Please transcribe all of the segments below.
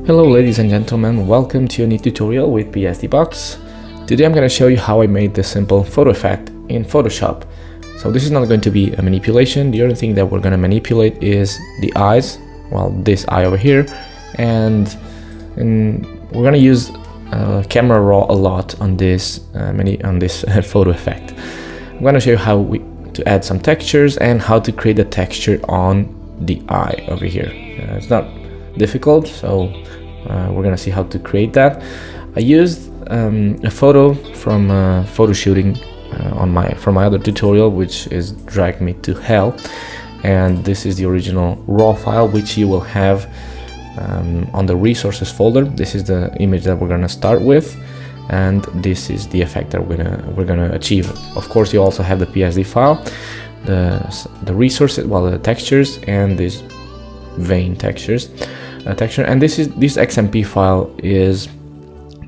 Hello ladies and gentlemen, welcome to a new tutorial with PSDBox. Today I'm going to show you how I made this simple photo effect in Photoshop. So this is not going to be a manipulation. The only thing that we're going to manipulate is the eyes, well, this eye over here, and we're going to use camera raw a lot on this photo effect. I'm going to show you how to add some textures and how to create a texture on the eye over here. It's not difficult, so we're gonna see how to create that. I used a photo from photo shooting from my other tutorial, which is dragged me to hell, and this is the original raw file, which you will have on the resources folder. This is the image that we're gonna start with, and this is the effect that we're gonna achieve. Of course, you also have the PSD file, the resources, well, the textures, and this vein texture, and this XMP file is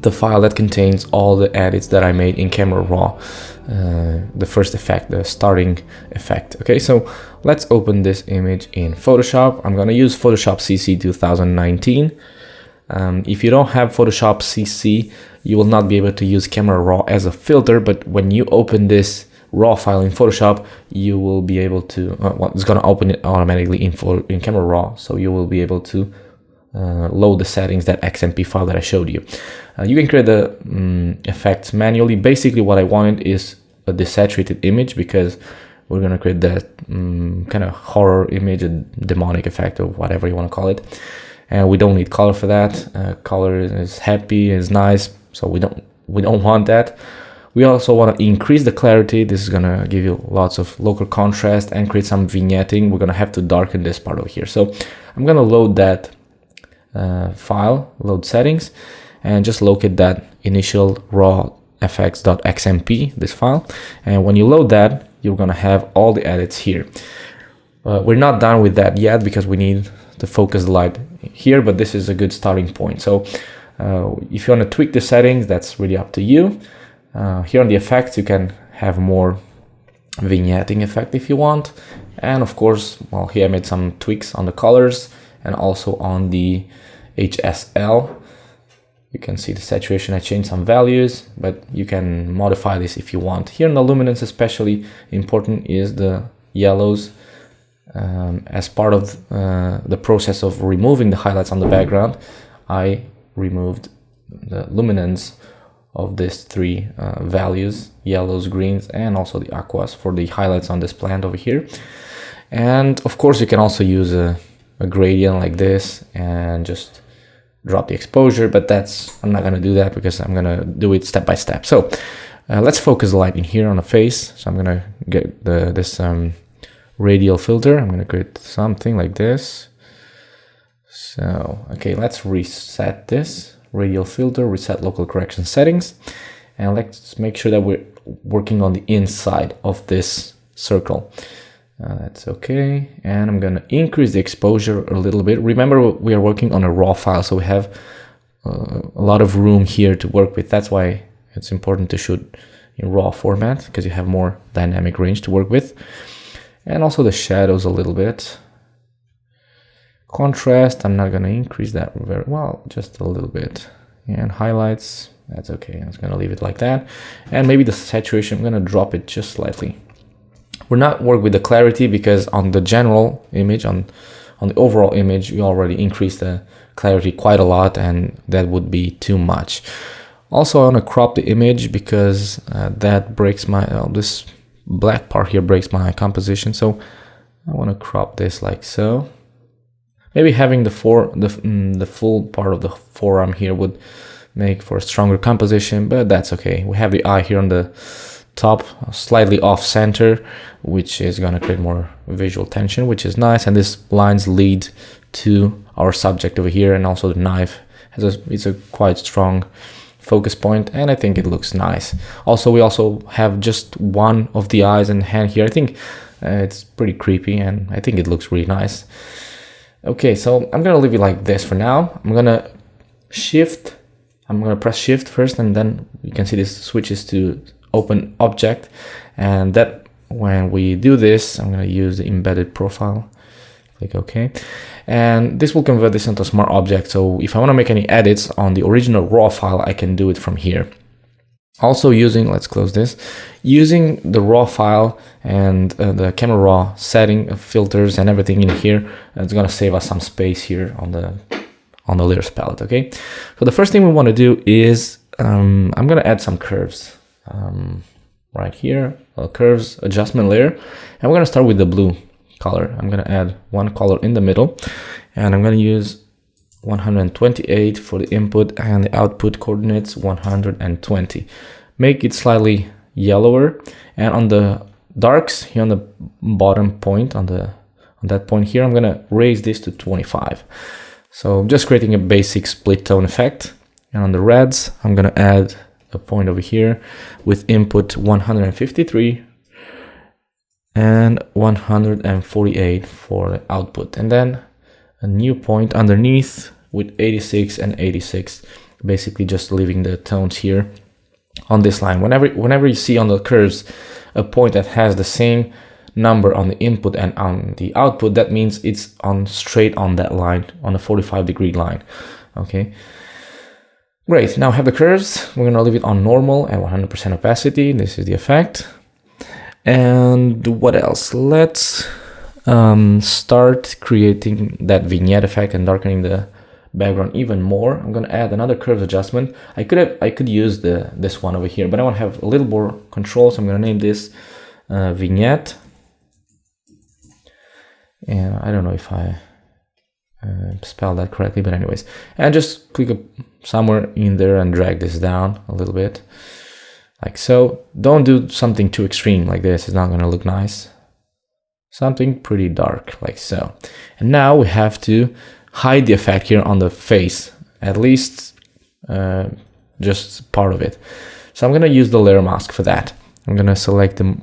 the file that contains all the edits that I made in camera raw, the first effect, the starting effect. Okay, so let's open this image in Photoshop. I'm going to use Photoshop CC 2019. If you don't have Photoshop CC, you will not be able to use camera raw as a filter, but when you open this raw file in Photoshop, you will be able to well, it's going to open it automatically in camera raw, so you will be able to load the settings, that XMP file that I showed you. You can create the effects manually. Basically what I wanted is a desaturated image, because we're going to create that kind of horror image, a demonic effect, or whatever you want to call it, and we don't need color for that. Color is happy, is nice, so we don't want that. We also want to increase the clarity. This is going to give you lots of local contrast and create some vignetting. We're going to have to darken this part over here. So I'm going to load that file, load settings, and just locate that initial raw fx.xmp, this file. And when you load that, you're going to have all the edits here. We're not done with that yet, because we need to focus the light here, but this is a good starting point. So if you want to tweak the settings, that's really up to you. Here on the effects, you can have more vignetting effect if you want. And of course, well, here I made some tweaks on the colors and also on the HSL. You can see the saturation, I changed some values, but you can modify this if you want. Here in the luminance, especially important is the yellows. As part of the process of removing the highlights on the background, I removed the luminance of these three values, yellows, greens, and also the aquas for the highlights on this plant over here. And of course, you can also use a gradient like this and just drop the exposure, but I'm not going to do that, because I'm going to do it step by step. So let's focus the light in here on the face. So I'm going to get this radial filter. I'm going to create something like this. So okay, let's reset this radial filter, reset local correction settings, and let's make sure that we're working on the inside of this circle. That's okay, and I'm gonna increase the exposure a little bit. Remember, we are working on a raw file, so we have a lot of room here to work with. That's why it's important to shoot in raw format, because you have more dynamic range to work with. And also the shadows a little bit. Contrast, I'm not gonna increase that very well, just a little bit. And highlights, that's okay, I'm just gonna leave it like that. And maybe the saturation, I'm gonna drop it just slightly. We're not work with the clarity, because on the general image, on the overall image, we already increased the clarity quite a lot, and that would be too much. Also, I want to crop the image, because that breaks my this black part here breaks my composition. So I want to crop this like so. Maybe having the full part of the forearm here would make for a stronger composition, but that's okay. We have the eye here on the top, slightly off center, which is going to create more visual tension, which is nice. And these lines lead to our subject over here, and also the knife it's a quite strong focus point, and I think it looks nice. Also, we also have just one of the eyes and hand here. I think it's pretty creepy, and I think it looks really nice. Okay, so I'm gonna leave it like this for now. I'm gonna press shift first, and then you can see this switches to open object, and that when we do this, I'm gonna use the embedded profile click OK. And this will convert this into a smart object. So if I want to make any edits on the original raw file, I can do it from here. Also using, let's close this, using the raw file and the camera raw setting of filters and everything in here, it's going to save us some space here on the layers palette. Okay, so the first thing we want to do is I'm going to add some curves right here, a curves adjustment layer, and we're going to start with the blue color. I'm going to add one color in the middle, and I'm going to use 128 for the input and the output coordinates 120. Make it slightly yellower, and on the darks here on the bottom point, on that point here, I'm gonna raise this to 25. So I'm just creating a basic split tone effect. And on the reds, I'm gonna add a point over here with input 153 and 148 for the output, and then a new point underneath with 86 and 86, basically just leaving the tones here on this line. Whenever you see on the curves a point that has the same number on the input and on the output, that means it's on straight on that line, on a 45-degree line. Okay, great. Now I have the curves. We're gonna leave it on normal at 100% opacity. This is the effect. And what else? Let's start creating that vignette effect and darkening the background even more. I'm gonna add another curves adjustment. I could use this one over here, but I want to have a little more control, so I'm gonna name this vignette. And I don't know if I spelled that correctly, but anyways, and just click somewhere in there and drag this down a little bit, like so. Don't do something too extreme like this, it's not gonna look nice. Something pretty dark like so. And now we have to hide the effect here on the face, at least just part of it. So I'm gonna use the layer mask for that. I'm gonna select the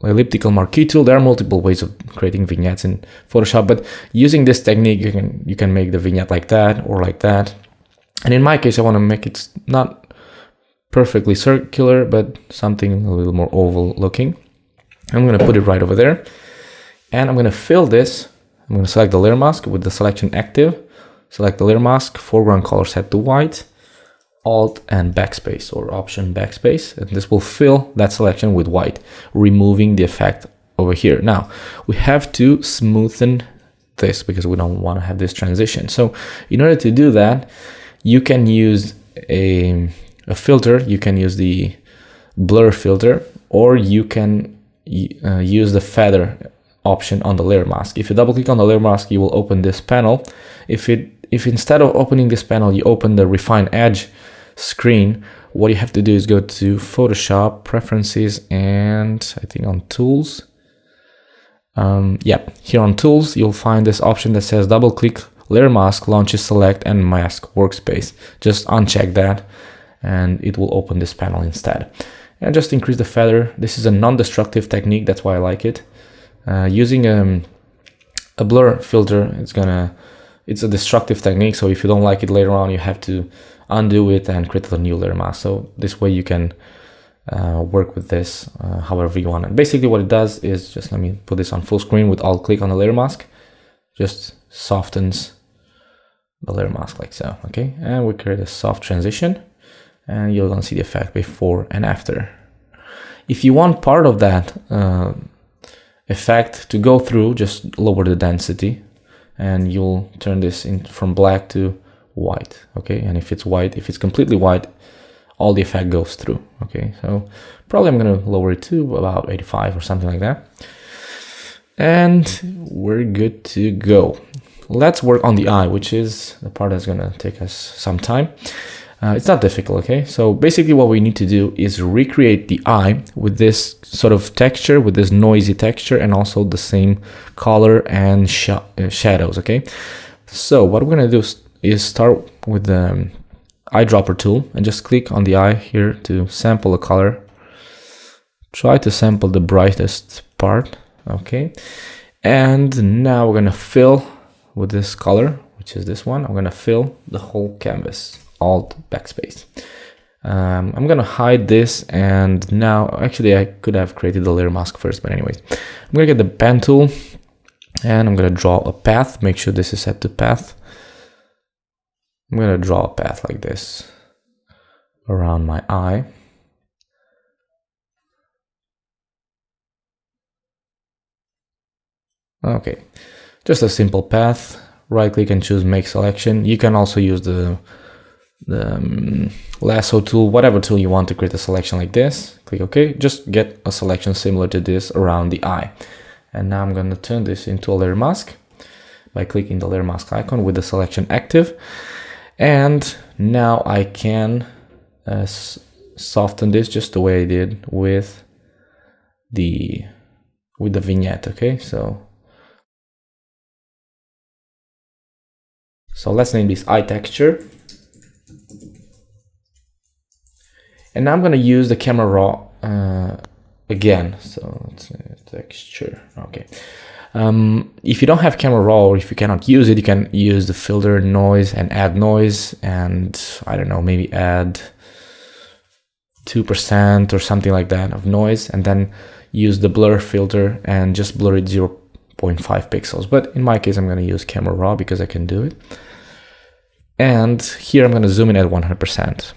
elliptical marquee tool. There are multiple ways of creating vignettes in Photoshop, but using this technique, you can make the vignette like that or like that. And in my case, I want to make it not perfectly circular, but something a little more oval looking. I'm going to put it right over there, and I'm going to fill this. I'm going to select the layer mask with the selection active, select the layer mask, foreground color set to white, Alt and backspace, or Option backspace, and this will fill that selection with white, removing the effect over here. Now we have to smoothen this because we don't want to have this transition. So in order to do that, you can use a filter. You can use the blur filter, or you can use the feather option on the layer mask. If you double click on the layer mask, you will open this panel. If instead of opening this panel, you open the refine edge screen, what you have to do is go to Photoshop, Preferences, and I think on Tools. Here on Tools, you'll find this option that says double click layer mask, launches select, and mask workspace. Just uncheck that, and it will open this panel instead. And just increase the feather. This is a non-destructive technique, that's why I like it. Using a blur filter, it's a destructive technique, so if you don't like it later on, you have to undo it and create a new layer mask. So this way you can work with this however you want. And basically what it does is, just let me put this on full screen with alt click on the layer mask, just softens the layer mask like so. Okay, and we create a soft transition, and you're gonna see the effect before and after. If you want part of that effect to go through, just lower the density, and you'll turn this from black to white. Okay, and if it's white, if it's completely white, all the effect goes through. Okay, so probably I'm gonna lower it to about 85 or something like that, and we're good to go. Let's work on the eye, which is the part that's gonna take us some time. It's not difficult. Okay, so basically what we need to do is recreate the eye with this sort of texture, with this noisy texture, and also the same color and shadows. Okay, so what we're gonna do is start with the eyedropper tool and just click on the eye here to sample a color. Try to sample the brightest part. Okay, and now we're gonna fill with this color, which is this one. I'm gonna fill the whole canvas. Alt backspace. I'm gonna hide this, and now actually I could have created the layer mask first, but anyways, I'm gonna get the pen tool, And I'm going to draw a path. Make sure this is set to path. I'm going to draw a path like this around my eye. Okay, just a simple path. Right click and choose make selection. You can also use the lasso tool, whatever tool you want to create a selection like this. Click OK. Just get a selection similar to this around the eye. And now I'm going to turn this into a layer mask by clicking the layer mask icon with the selection active. And now I can soften this just the way I did with the vignette. Okay, so let's name this eye texture. And now I'm going to use the camera raw again. So let's say texture. Okay. If you don't have camera raw, or if you cannot use it, you can use the filter noise and add noise, and I don't know, maybe add 2% or something like that of noise, and then use the blur filter and just blur it 0.5 pixels. But in my case, I'm going to use camera raw because I can do it. And here I'm going to zoom in at 100%.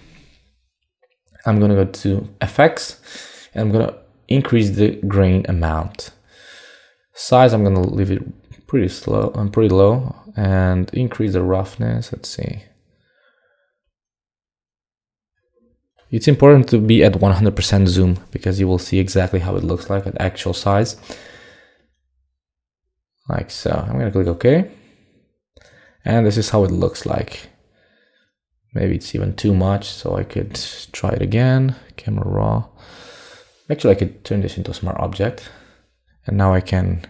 I'm going to go to FX and I'm going to increase the grain amount. Size, I'm going to leave it pretty low and increase the roughness. Let's see. It's important to be at 100% zoom because you will see exactly how it looks like at actual size. Like so. I'm going to click OK. And this is how it looks like. Maybe it's even too much, so I could try it again. Camera raw. Actually, I could turn this into a smart object. And now I can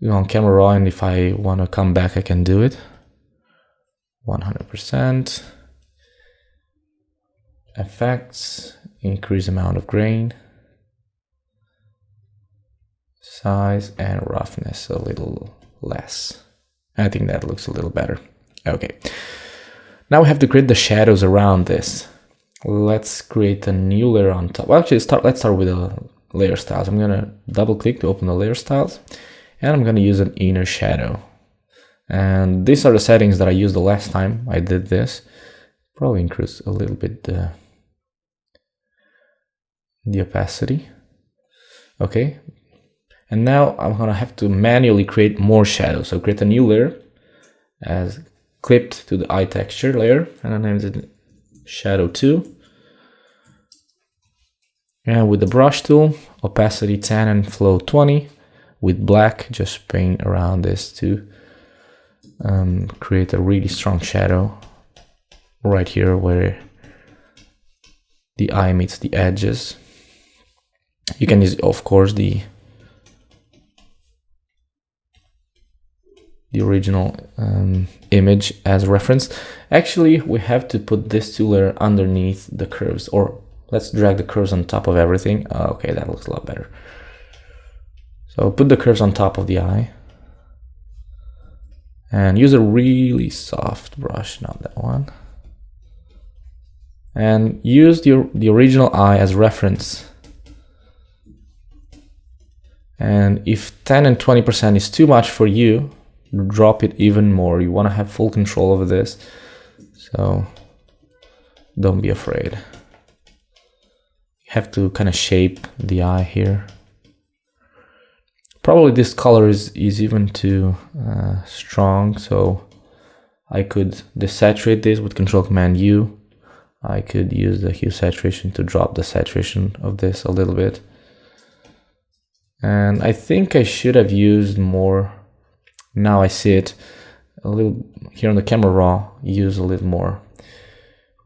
go on camera raw, and if I want to come back, I can do it. 100%. Effects, increase amount of grain. Size and roughness a little less. I think that looks a little better. Okay. Now we have to create the shadows around this. Let's create a new layer on top. Well, actually, let's start with the layer styles. I'm going to double click to open the layer styles, and I'm going to use an inner shadow. And these are the settings that I used the last time I did this. Probably increase a little bit the opacity. Okay. And now I'm going to have to manually create more shadows. So create a new layer as clipped to the eye texture layer, and I named it shadow 2. And with the brush tool, opacity 10 and flow 20. With black, just paint around this to create a really strong shadow right here where the eye meets the edges. You can use, of course, the original image as reference. Actually, we have to put this two layer underneath the curves, or let's drag the curves on top of everything. Okay, that looks a lot better. So put the curves on top of the eye and use a really soft brush, not that one. And use the original eye as reference. And if 10 and 20% is too much for you, drop it even more. You want to have full control over this, so don't be afraid. You have to kind of shape the eye here. Probably this color is even too strong, so I could desaturate this with Control-Command-U. I could use the hue saturation to drop the saturation of this a little bit. And I think I should have used more. Now I see it a little here on the camera raw, use a little more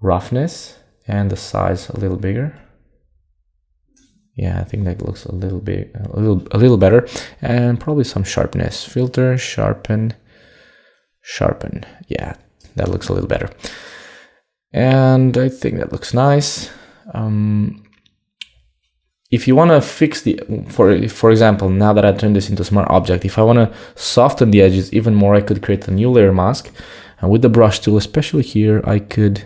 roughness and the size a little bigger. Yeah, I think that looks a little bit, a little better, and probably some sharpness. Filter, sharpen. Yeah, that looks a little better. And I think that looks nice. If you want to fix the, for example, now that I turned this into a smart object, if I want to soften the edges even more, I could create a new layer mask. And with the brush tool, especially here, I could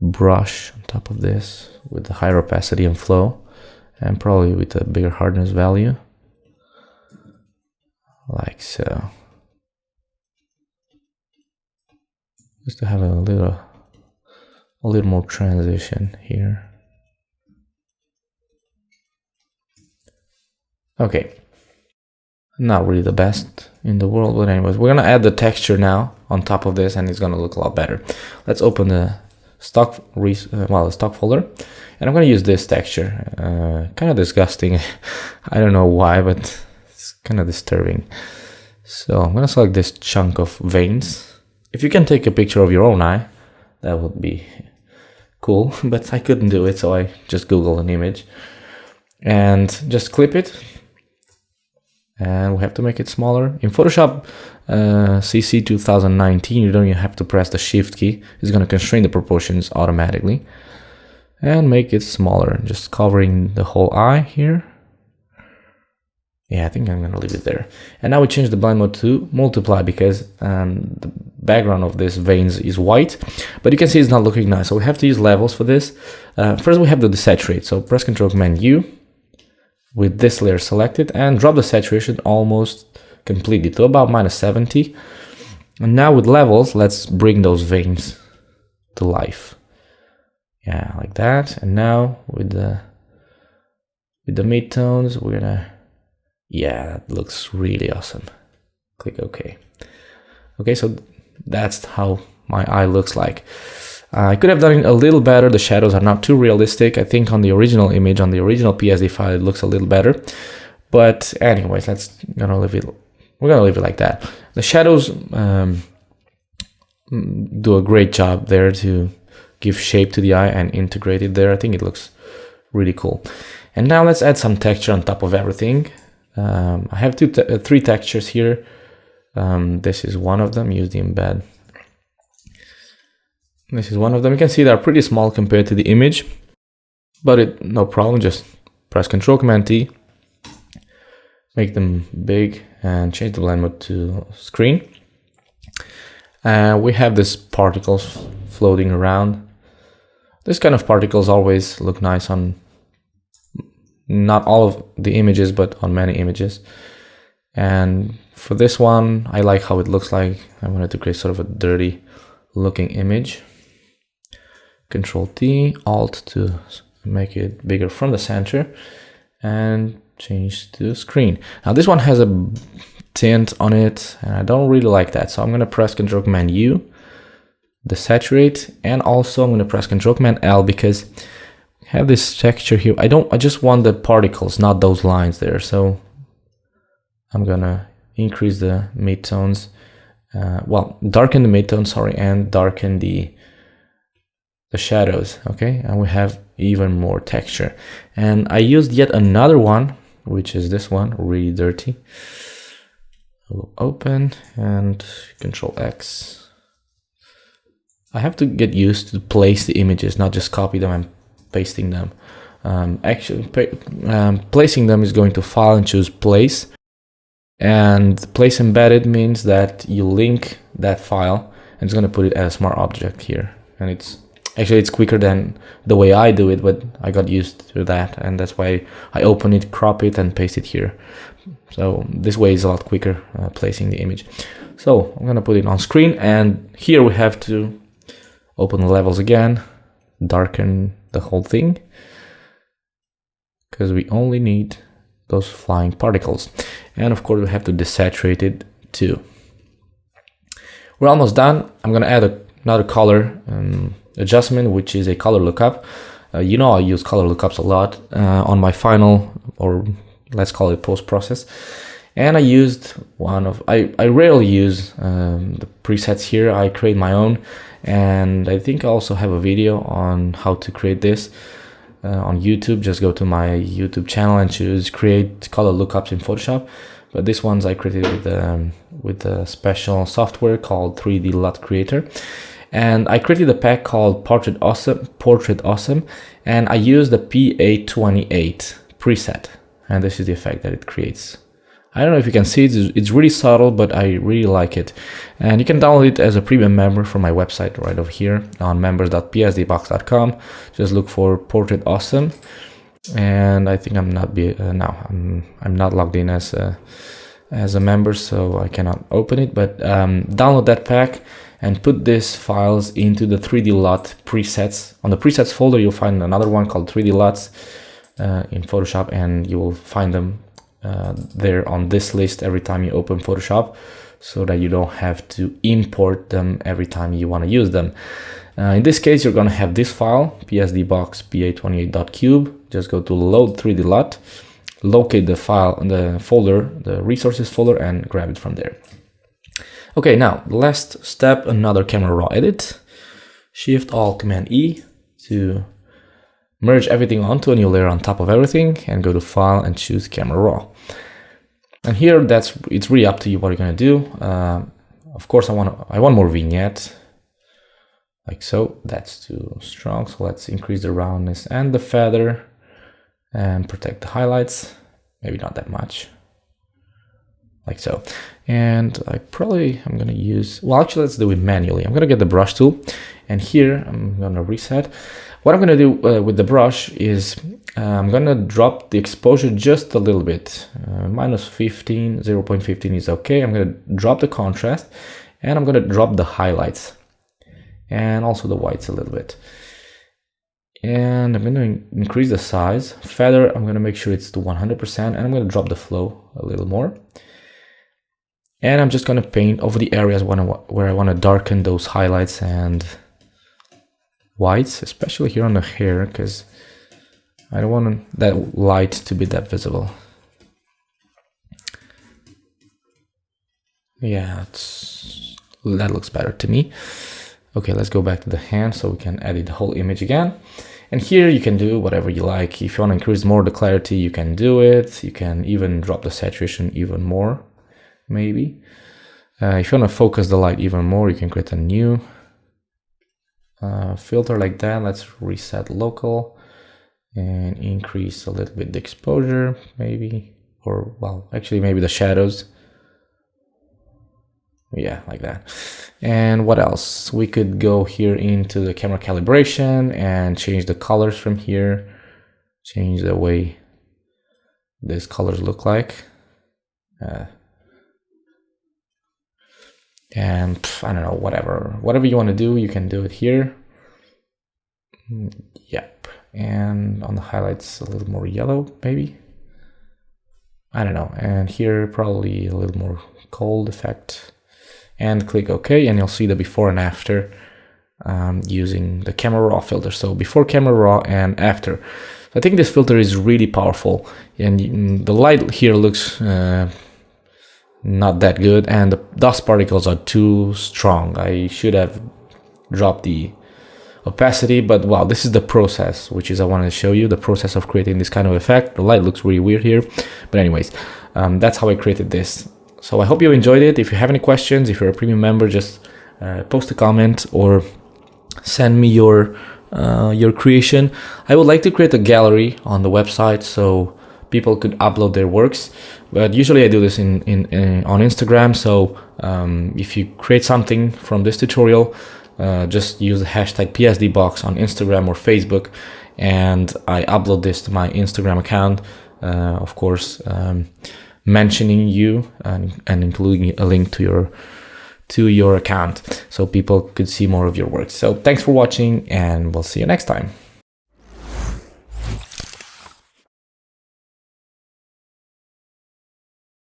brush on top of this with the higher opacity and flow, and probably with a bigger hardness value. like so. Just to have a little more transition here. Okay, not really the best in the world, but anyways, we're gonna add the texture now on top of this, and it's gonna look a lot better. Let's open the stock folder, and I'm gonna use this texture. Kind of disgusting. I don't know why, but it's kind of disturbing. So I'm gonna select this chunk of veins. If you can take a picture of your own eye, that would be cool, but I couldn't do it, so I just Googled an image and just clip it. And we have to make it smaller. In Photoshop CC 2019, you don't even have to press the Shift key. It's going to constrain the proportions automatically. And make it smaller, just covering the whole eye here. Yeah, I think I'm going to leave it there. And now we change the blend mode to multiply, because the background of this veins is white. But you can see it's not looking nice, so we have to use levels for this. First we have the Desaturate, so press Ctrl-Command-U. With this layer selected, and drop the saturation almost completely to about -70. And now with levels, let's bring those veins to life. Yeah, like that. And now with the midtones, we're gonna, yeah, that looks really awesome. Click OK. Okay, so that's how my eye looks like. I could have done it a little better. The shadows are not too realistic. I think on the original image, on the original PSD file, it looks a little better. But anyways, we're gonna leave it like that. The shadows do a great job there to give shape to the eye and integrate it there. I think it looks really cool. And now let's add some texture on top of everything. I have three textures here. This is one of them. Use the embed. This is one of them. You can see they're pretty small compared to the image, but no problem. Just press Ctrl-Command-T, make them big, and change the blend mode to screen. We have these particles floating around. This kind of particles always look nice on not all of the images, but on many images. And for this one, I like how it looks like. I wanted to create sort of a dirty looking image. Ctrl-T, Alt to make it bigger from the center, and change to screen. Now this one has a tint on it, and I don't really like that, so I'm going to press Ctrl-Command-U, Desaturate, and also I'm going to press Ctrl-Command-L, because we have this texture here. I just want the particles, not those lines there. So I'm going to increase the midtones, darken the midtones, sorry, and darken the shadows. Okay, and we have even more texture. And I used yet another one, which is this one, really dirty. We'll open and Ctrl-X. I have to get used to place the images, not just copy them and pasting them. Placing them is going to File and choose Place. And Place Embedded means that you link that file, and it's going to put it as a smart object here. And it's quicker than the way I do it, but I got used to that, and that's why I open it, crop it, and paste it here. So this way is a lot quicker placing the image. So I'm gonna put it on screen, and here we have to open the levels again, darken the whole thing, because we only need those flying particles. And of course we have to desaturate it too. We're almost done. I'm gonna add another color adjustment, which is a color lookup. You know, I use color lookups a lot on my final, or let's call it post-process. And I used I rarely use the presets here. I create my own, and I think I also have a video on how to create this on YouTube. Just go to my YouTube channel and choose create color lookups in Photoshop. But this one's I created with a special software called 3D LUT Creator. And I created a pack called Portrait Awesome, and I used the P828 preset, and this is the effect that it creates. I don't know if you can see it, it's really subtle, but I really like it. And you can download it as a premium member from my website right over here on members.psdbox.com. Just look for Portrait Awesome, and I think I'm not logged in as as a member, so I cannot open it, but download that pack and put these files into the 3D LUT presets. On the presets folder, you'll find another one called 3D LUTs in Photoshop, and you will find them there on this list every time you open Photoshop, so that you don't have to import them every time you want to use them. In this case, you're going to have this file, psdbox pa28.cube. Just go to load 3D LUT, locate the file in the folder, the resources folder, and grab it from there. Okay, now last step, another camera raw edit. Shift Alt Command E to merge everything onto a new layer on top of everything, and go to File and choose Camera Raw. And here, it's really up to you what you're gonna do. Of course, I want more vignette, like so. That's too strong, so let's increase the roundness and the feather, and protect the highlights. Maybe not that much, like so. And I'm gonna use, well, actually, let's do it manually. I'm gonna get the brush tool, and here I'm gonna reset. What I'm gonna do with the brush is I'm gonna drop the exposure just a little bit. Minus 15, 0.15 is okay. I'm gonna drop the contrast, and I'm gonna drop the highlights and also the whites a little bit. And I'm gonna increase the size. Feather, I'm gonna make sure it's to 100%, and I'm gonna drop the flow a little more. And I'm just gonna paint over the areas where I wanna darken those highlights and whites, especially here on the hair, because I don't want that light to be that visible. Yeah, that looks better to me. Okay, let's go back to the hand so we can edit the whole image again. And here you can do whatever you like. If you want to increase more the clarity, you can do it. You can even drop the saturation even more, maybe. If you want to focus the light even more, you can create a new filter like that. Let's reset local and increase a little bit the exposure, maybe, or well, actually maybe the shadows. Yeah, like that. And what else? We could go here into the camera calibration and change the colors from here, change the way these colors look like. And I don't know, whatever you want to do, you can do it here. Yep. And on the highlights, a little more yellow, maybe. I don't know. And here, probably a little more cold effect. And click OK, and you'll see the before and after using the camera raw filter. So before camera raw and after. I think this filter is really powerful, and the light here looks not that good, and the dust particles are too strong. I should have dropped the opacity, but wow, this is the process, which is I wanted to show you the process of creating this kind of effect. The light looks really weird here, but anyways, that's how I created this. So I hope you enjoyed it. If you have any questions, if you're a premium member, just post a comment or send me your creation. I would like to create a gallery on the website so people could upload their works, but usually I do this on Instagram. So if you create something from this tutorial, just use the hashtag PSDbox on Instagram or Facebook, and I upload this to my Instagram account, of course, mentioning you and including a link to your account so people could see more of your work. So thanks for watching, and we'll see you next time.